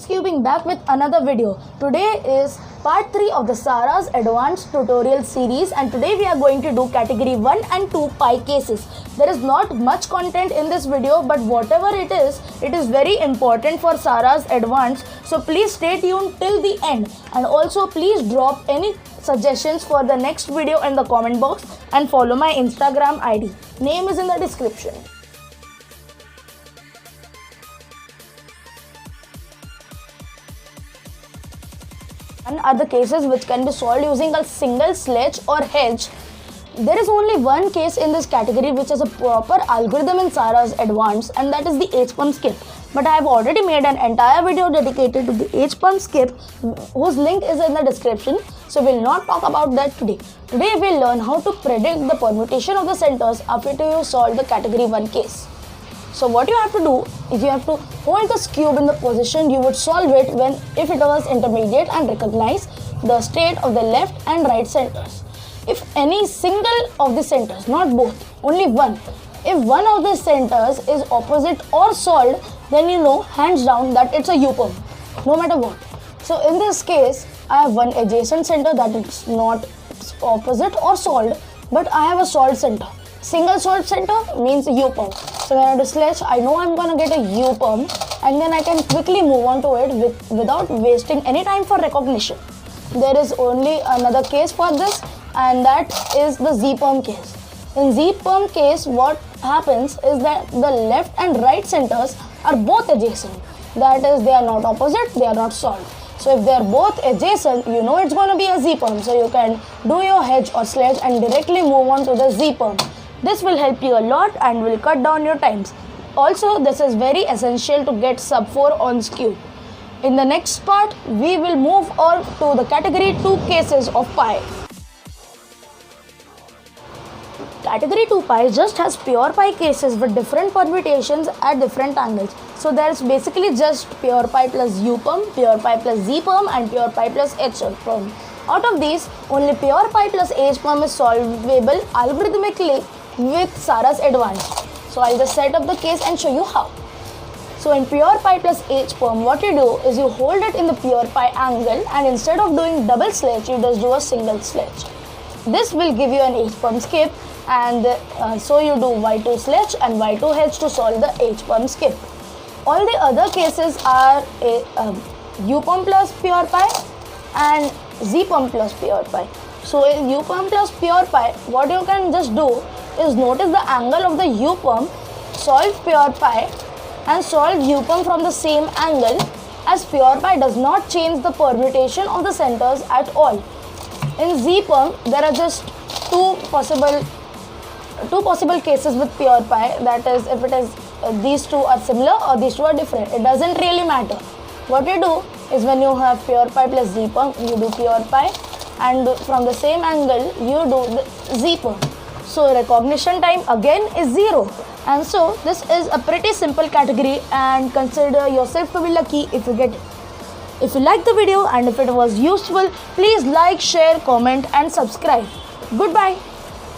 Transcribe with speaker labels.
Speaker 1: Cubing back with another video. Today is part 3 of the Sara's advanced tutorial series, and today we are going to do category 1 and 2 pi cases. There is not much content in this video, but whatever it is very important for Sara's advanced, so please stay tuned till the end, and also please drop any suggestions for the next video in the comment box and follow my Instagram ID. Name is in the description. And are the cases which can be solved using a single sledge or hedge. There is only one case in this category which is a proper algorithm in Sara's advanced, and that is the H-pump skip. But I have already made an entire video dedicated to the H-pump skip, whose link is in the description, so we will not talk about that today. Today we will learn how to predict the permutation of the centers after you solve the category 1 case. So what you have to do is you have to hold this cube in the position you would solve it when if it was intermediate, and recognize the state of the left and right centers. If any single of the centers, not both, only one, if one of the centers is opposite or solved, then you know hands down that it's a U-pump, no matter what. So in this case, I have one adjacent center that is not opposite or solved, but I have a solved center. Single solved center means U-pump. So when I do sledge, I know I'm gonna get a U-pump, and then I can quickly move on to it without wasting any time for recognition. There is only another case for this, and that is the Z-pump case. In Z-pump case, what happens is that the left and right centers are both adjacent. That is, they are not opposite, they are not solved. So if they are both adjacent, you know it's gonna be a Z-pump. So you can do your hedge or sledge and directly move on to the Z-pump. This will help you a lot and will cut down your times. Also, this is very essential to get sub 4 on skew. In the next part, we will move on to the category 2 cases of pi. Category 2 pi just has pure pi cases with different permutations at different angles. So there is basically just pure pi plus U-pump, pure pi plus Z-pump, and pure pi plus H-pump. Out of these, only pure pi plus H-pump is solvable algorithmically with Sara's advanced. So I'll just set up the case and show you how. So in pure pi plus H-pump, what you do is you hold it in the pure pi angle, and instead of doing double sledge, you just do a single sledge. This will give you an H-pump skip, and so you do Y2 sledge and Y2 hedge to solve the H-pump skip. All the other cases are U-pump plus pure pi and Z-pump plus pure pi. So in U-pump plus pure pi, what you can just do is notice the angle of the U-pump, solve pure pi and solve U-pump from the same angle, as pure pi does not change the permutation of the centers at all. In Z-pump, there are just two possible cases with pure pi, that is, if it is these two are similar or these two are different. It doesn't really matter. What you do is when you have pure pi plus Z-pump, you do pure pi, and from the same angle you do the Z-pump. So recognition time again is 0. And so this is a pretty simple category, and consider yourself to be lucky if you get it. If you like the video and if it was useful, please like, share, comment and subscribe. Goodbye.